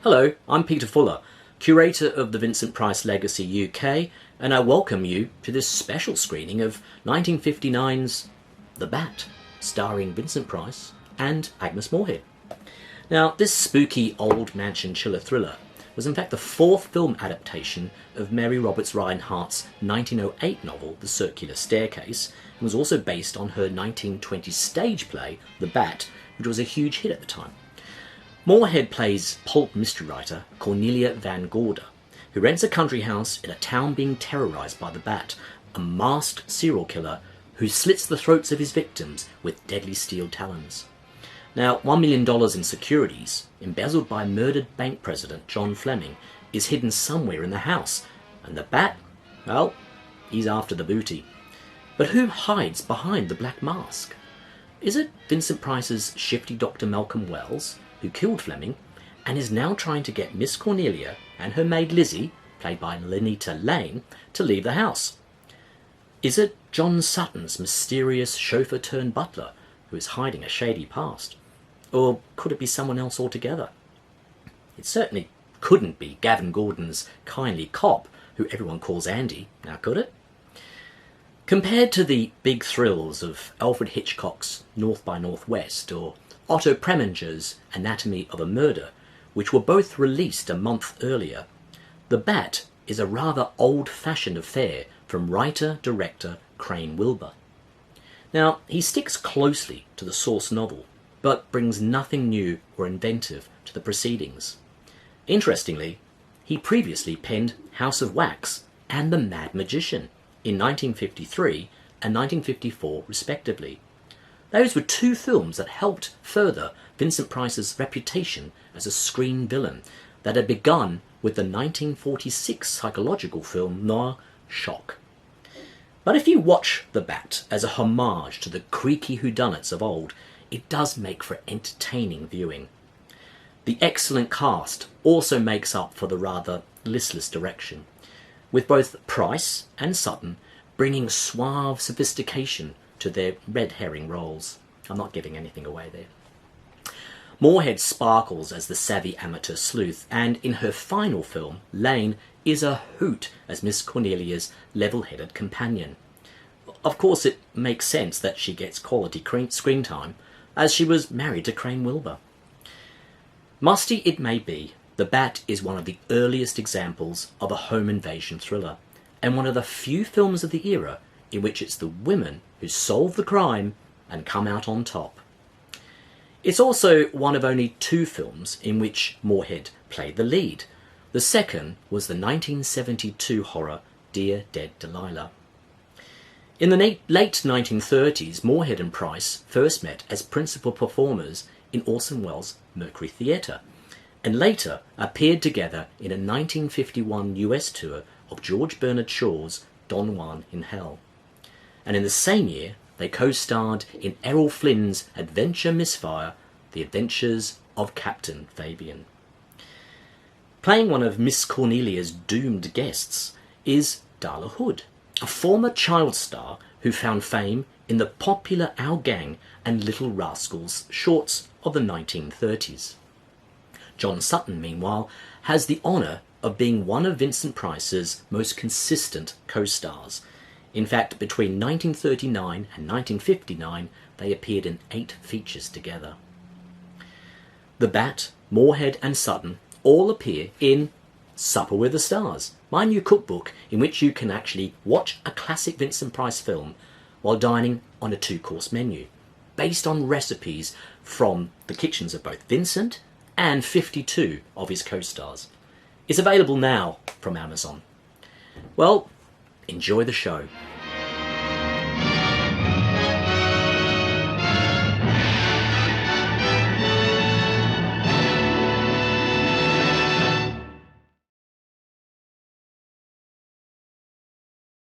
Hello, I'm Peter Fuller, curator of the Vincent Price Legacy UK, and I welcome you to this special screening of 1959's The Bat, starring Vincent Price and Agnes Moorehead. Now, this spooky old mansion chiller thriller was in fact the fourth film adaptation of Mary Roberts Rhinehart's 1908 novel The Circular Staircase, and was also based on her 1920 stage play The Bat, which was a huge hit at the time. Moorehead plays pulp mystery writer Cornelia Van Gorder, who rents a country house in a town being terrorised by the Bat, a masked serial killer who slits the throats of his victims with deadly steel talons. Now, $1 million in securities, embezzled by murdered bank president John Fleming, is hidden somewhere in the house, and the Bat, well, he's after the booty. But who hides behind the black mask? Is it Vincent Price's shifty Dr. Malcolm Wells, who killed Fleming, and is now trying to get Miss Cornelia and her maid Lizzie, played by Lenita Lane, to leave the house? Is it John Sutton's mysterious chauffeur-turned-butler, who is hiding a shady past? Or could it be someone else altogether? It certainly couldn't be Gavin Gordon's kindly cop, who everyone calls Andy, now could it? Compared to the big thrills of Alfred Hitchcock's North by Northwest or Otto Preminger's Anatomy of a Murder, which were both released a month earlier, The Bat is a rather old-fashioned affair from writer-director Crane Wilbur. Now, he sticks closely to the source novel, but brings nothing new or inventive to the proceedings. Interestingly, he previously penned House of Wax and The Mad Magician in 1953 and 1954 respectively. Those were two films that helped further Vincent Price's reputation as a screen villain that had begun with the 1946 psychological film noir Shock. But if you watch The Bat as a homage to the creaky whodunits of old, it does make for entertaining viewing. The excellent cast also makes up for the rather listless direction, with both Price and Sutton bringing suave sophistication to their red herring roles. I'm not giving anything away there. Moorehead sparkles as the savvy amateur sleuth, and in her final film, Lane is a hoot as Miss Cornelia's level-headed companion. Of course, it makes sense that she gets quality screen time, as she was married to Crane Wilbur. Musty it may be, The Bat is one of the earliest examples of a home invasion thriller, and one of the few films of the era in which it's the women who solve the crime and come out on top. It's also one of only two films in which Moorehead played the lead. The second was the 1972 horror Dear Dead Delilah. In the late 1930s, Moorehead and Price first met as principal performers in Orson Welles' Mercury Theatre, and later appeared together in a 1951 US tour of George Bernard Shaw's Don Juan in Hell. And in the same year, they co-starred in Errol Flynn's adventure misfire, The Adventures of Captain Fabian. Playing one of Miss Cornelia's doomed guests is Darla Hood, a former child star who found fame in the popular Our Gang and Little Rascals shorts of the 1930s. John Sutton, meanwhile, has the honour of being one of Vincent Price's most consistent co-stars. In fact, between 1939 and 1959, they appeared in 8 features together. The Bat, Moorehead and Sutton all appear in Supper with the Stars, my new cookbook in which you can actually watch a classic Vincent Price film while dining on a 2-course menu, based on recipes from the kitchens of both Vincent and 52 of his co-stars. It's available now from Amazon. Well, enjoy the show.